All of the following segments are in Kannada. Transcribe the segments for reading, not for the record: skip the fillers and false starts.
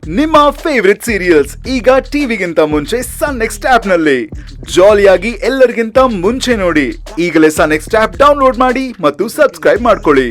ನಿಮ್ಮ ಫೇವರಿಟ್ ಸೀರಿಯಲ್ಸ್ ಈಗ ಟಿವಿಗಿಂತ ಮುಂಚೆ ಸನ್ ನೆಕ್ಸ್ಟ್ ಆಪ್ ನಲ್ಲಿ ಜಾಲಿಯಾಗಿ ಎಲ್ಲರಿಗಿಂತ ಮುಂಚೆ ನೋಡಿ. ಈಗಲೇ ಸನ್ ನೆಕ್ಸ್ಟ್ ಆಪ್ ಡೌನ್ಲೋಡ್ ಮಾಡಿ ಮತ್ತು ಸಬ್ಸ್ಕ್ರೈಬ್ ಮಾಡ್ಕೊಳ್ಳಿ.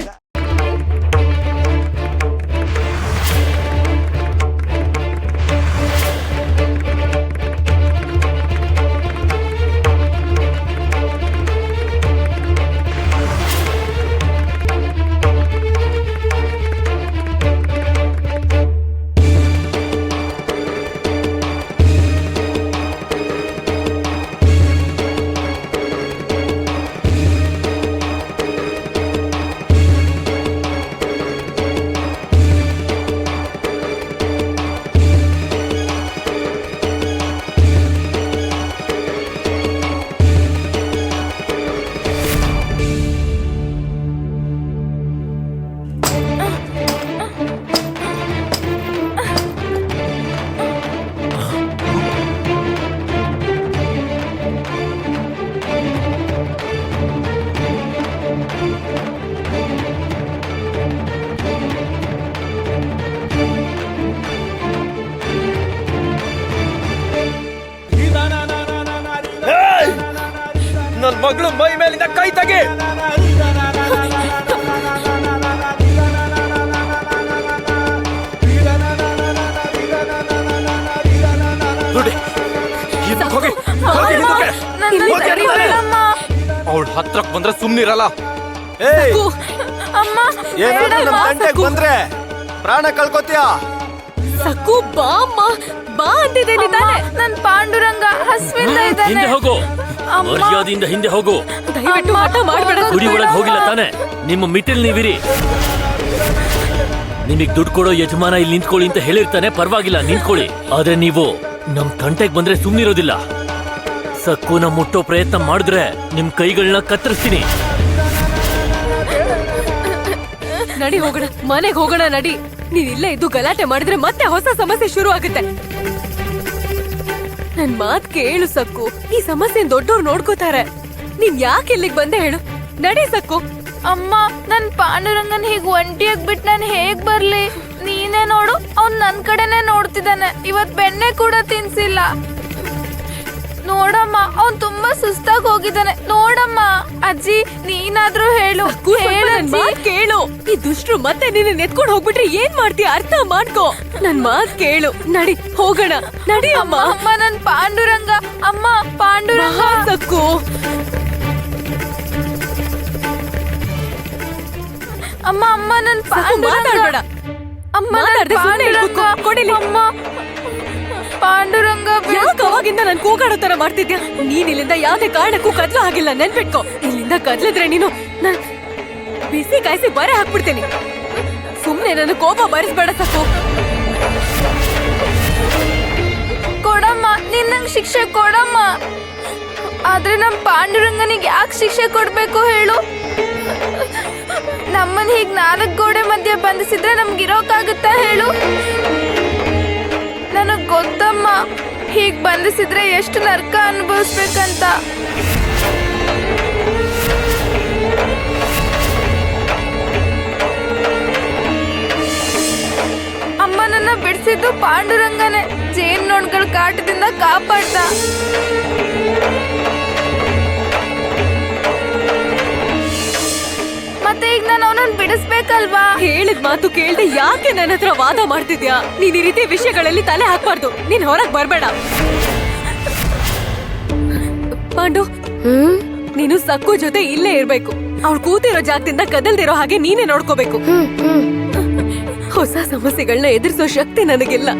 ನನ್ ಮಗಳು ಮೈ ಮೇಲಿಂದ ಕೈ ತೆಗೆ. ಅವಳ ಹತ್ರಕ್ ಬಂದ್ರೆ ಸುಮ್ನಿರಲ್ಲ. ಬಂದ್ರೆ ಪ್ರಾಣ ಕಳ್ಕೊತೀಯ. ಸಕ್ಕು ಬಾ ಅಮ್ಮ, ಬಾ ಅಂತಿದ್ದೇನೆ ತಾನೆ. ನನ್ ಪಾಂಡುರಂಗ ಹಸ್ವಿಂದ ಇದ್ದಾನೆ. ಹಿಂದೆ ಹೋಗು, ಮರ್ಯಾದೆಯಿಂದ ಹಿಂದೆ ಹೋಗು. ದಯವಿಟ್ಟು ಹಠ ಮಾಡ್ಬೇಡ. ಗುಡಿ ಒಳಗ್ ಹೋಗಿಲ್ಲ ತಾನೆ, ನಿಮ್ಮ ಮಿತಿಲ್ ನೀವಿರಿ. ನಿಮಗ್ ದುಡ್ಡು ಕೊಡೋ ಯಜಮಾನ ಇಲ್ಲಿ ನಿಂತ್ಕೊಳ್ಳಿ ಅಂತ ಹೇಳಿರ್ತಾನೆ, ಪರವಾಗಿಲ್ಲ ನಿಂತ್ಕೊಳ್ಳಿ. ಆದ್ರೆ ನೀವು ನಮ್ ತಂಟೆಗ್ ಬಂದ್ರೆ ಸುಮ್ನಿರೋದಿಲ್ಲ. ಸಕ್ಕುನ ಮುಟ್ಟೋ ಪ್ರಯತ್ನ ಮಾಡಿದ್ರೆ ನಿಮ್ ಕೈಗಳನ್ನ ಕತ್ತರಿಸ್ತೀನಿ. ನಡಿ ಹೋಗೋಣ, ಮನೆಗ್ ಹೋಗೋಣ ನಡಿ. ನೀನ್ ಇಲ್ಲೇ ಇದ್ದು ಗಲಾಟೆ ಮಾಡಿದ್ರೆ ಮತ್ತೆ ಹೊಸ ಸಮಸ್ಯೆ ಶುರು ಆಗುತ್ತೆ. ನನ್ ಮಾತ್ ಕೇಳು ಸಕ್ಕು, ಈ ಸಮಸ್ಯೆ ದೊಡ್ಡವ್ರು ನೋಡ್ಕೋತಾರೆ. ನೀನ್ ಯಾಕೆ ಇಲ್ಲಿಗೆ ಬಂದೆ ಹೇಳು. ನಡಿ ಸಕ್ಕು. ಅಮ್ಮ, ನನ್ ಪಾಂಡುರಂಗನ್ ಹೀಗ್ ಒಂಟಿಯಾಗ್ ಬಿಟ್ ನಾನ್ ಹೇಗ್ ಬರ್ಲಿ? ನೀನೇ ನೋಡು, ಅವ್ನ್ ನನ್ ಕಡೆನೆ ನೋಡ್ತಿದ್ದಾನೆ. ಇವತ್ ಬೆಣ್ಣೆ ಕೂಡ ತಿನ್ಸಿಲ್ಲ. ನೋಡಮ್ಮ, ಅವ್ನ್ ತುಂಬಾ ಸುಸ್ತಾಗ್ ಹೋಗಿದ್ದಾನೆ. ನೋಡಮ್ಮ. ಅಜ್ಜಿ, ನೀನಾದ್ರೂ ಹೇಳು. ಕೇಳು. ಈ ದುಷ್ಟರು ಮತ್ತೆ ನಿನ್ನ ಎತ್ಕೊಂಡು ಹೋಗ್ಬಿಟ್ರೆ ಏನ್ ಮಾಡ್ತೀಯ? ಅರ್ಥ ಮಾಡ್ಕೋ. ನನ್ ಮಾತ್ ಕೇಳು. ನಡಿ ಹೋಗೋಣ. ನಡಿ ಅಮ್ಮ. ಅಮ್ಮ, ನನ್ ಪಾಂಡುರಂಗ. ಅಮ್ಮ, ಪಾಂಡುರಂಗ. ಸಕ್ಕು, ಅಮ್ಮ, ಅಮ್ಮ, ನನ್ ಮಾತಾಡ್ಬೇಡ. ಅಮ್ಮ, ಅಮ್ಮ, ಪಾಂಡುರಂಗ. ಯಾಕೆ ಅವಾಗಿಂದ ನನ್ ಕೂಗಾಡೋ ತರ ಮಾಡ್ತಿದ್ಯಾ? ನೀನ್ ಇಲ್ಲಿಂದ ಯಾವ್ದೇ ಕಾರಣಕ್ಕೂ ಕದ್ಲು ಆಗಿಲ್ಲ, ನೆನ್ಪಿಟ್ಕೋ. ಇಲ್ಲಿಂದ ಕದ್ಲಿದ್ರೆ ನೀನು ಬಿಸಿ ಕಾಯಿಸಿ ಬರೆ ಹಾಕ್ಬಿಡ್ತೀನಿ. ಸುಮ್ನೆ ನನ್ನ ಕೋಪ ಬರಿಸ್ಬೇಡ ಸಕ್ಕು. ಕೊಡಮ್ಮ, ನೀನ್ ನಂಗ್ ಶಿಕ್ಷೆ ಕೊಡಮ್ಮ. ಆದ್ರೆ ನಮ್ ಪಾಂಡುರಂಗನಿಗೆ ಯಾಕೆ ಶಿಕ್ಷೆ ಕೊಡ್ಬೇಕು ಹೇಳು? ನಮ್ಮನ್ ಹೀಗ್ 4 ಗೋಡೆ ಮಧ್ಯೆ ಬಂಧಿಸಿದ್ರೆ ನಮ್ಗಿರೋಕಾಗುತ್ತಾ ಹೇಳು? ನನಗ್ ಗೊತ್ತಮ್ಮ, ಹೀಗ್ ಬಂಧಿಸಿದ್ರೆ ಎಷ್ಟು ನರ್ಕ ಅನುಭವಿಸ್ಬೇಕಂತ. ಅಮ್ಮ, ನನ್ನ ಬಿಡಿಸಿದ್ದು ಪಾಂಡುರಂಗನೇ. ಜೇನ್ ನೋಡ್ಗಳ ಕಾಟದಿಂದ ಕಾಪಾಡ್ದ. ಮತ್ತೆ ಈಗ ನಾನು ಅವನನ್ನ ಬಿಡಿಸ್ಬೇಕಲ್ವಾ? ಹೇಳಿದ ಮಾತು ಕೇಳ್ದೆ ಯಾಕೆ ನನ್ನ ಹತ್ರ ವಾದ ಮಾಡ್ತಿದ್ಯಾ? ನೀನ್ ಈ ರೀತಿ ವಿಷಯಗಳಲ್ಲಿ ತಲೆ ಹಾಕ್ಬಾರ್ದು. ನೀನ್ ಹೊರಗ್ ಬರ್ಬೇಡ. ಪಾಂಡು, ನೀನು ಸಕ್ಕು ಜೊತೆ ಇಲ್ಲೇ ಇರ್ಬೇಕು. ಅವ್ಳು ಕೂತಿರೋ ಜಾಗದಿಂದ ಕದಲ್ದಿರೋ ಹಾಗೆ ನೀನೇ ನೋಡ್ಕೋಬೇಕು. ಹೊಸ ಸಮಸ್ಯೆಗಳನ್ನ ಎದುರಿಸೋ ಶಕ್ತಿ ನನಗಿಲ್ಲ.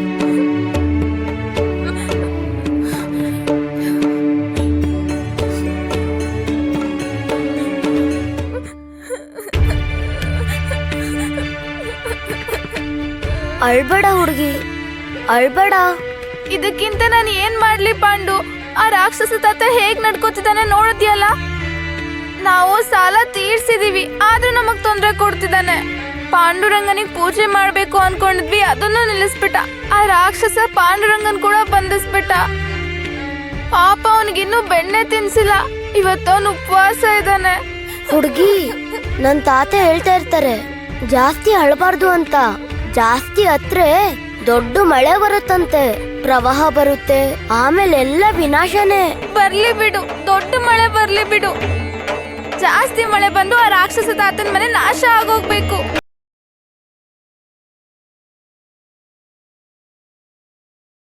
ಅಳ್ಬೇಡ ಹುಡುಗಿ, ಅಳ್ಬೇಡ. ಇದಕ್ಕಿಂತ ನಾನು ಏನ್ ಮಾಡ್ಲಿ ಪಾಂಡು? ಆ ರಾಕ್ಷಸ ತಾತ ಹೇಗ್ ನಡ್ಕೋತಿದ್ದಾನೆ ನೋಡಿದ್ಯಲ್ಲ? ನಾವು ಸಾಲ ತೀರ್ಸಿದೀವಿ, ಆದ್ರೂ ನಮಗ್ ತೊಂದ್ರೆ ಕೊಡ್ತಿದ್ದಾನೆ. ಪಾಂಡುರಂಗನಿಗೆ ಪೂಜೆ ಮಾಡ್ಬೇಕು ಅನ್ಕೊಂಡಿದ್ವಿ, ಅದನ್ನು ನಿಲ್ಲಿಸ್ಬಿಟ್ಟ. ಆ ರಾಕ್ಷಸ ಪಾಂಡುರಂಗನ್ ಕೂಡ ಬಂಧಿಸ್ಬಿಟ್ಟ. ಪಾಪ ಅವನಿಗಿನ್ನೂ ಬೆಣ್ಣೆ ತಿನ್ಸಿಲ್ಲ. ಇವತ್ತವನು ಉಪವಾಸ ಇದ್ದಾನೆ. ಹುಡುಗಿ, ನನ್ ತಾತ ಹೇಳ್ತಾ ಇರ್ತಾರೆ ಜಾಸ್ತಿ ಅಳಬಾರ್ದು ಅಂತ. ಜಾಸ್ತಿ ಹತ್ರೆ ದೊಡ್ಡ ಮಳೆ ಬರುತ್ತಂತೆ, ಪ್ರವಾಹ ಬರುತ್ತೆ, ಆಮೇಲೆ ಎಲ್ಲ ವಿನಾಶನೇ. ಬರ್ಲಿ ಬಿಡು, ದೊಡ್ಡ ಮಳೆ ಬರ್ಲಿ ಬಿಡು. ಜಾಸ್ತಿ ಮಳೆ ಬಂದು ಆ ರಾಕ್ಷಸ ತಾತನ ಮನೆ ನಾಶ ಆಗೋಗ್ಬೇಕು.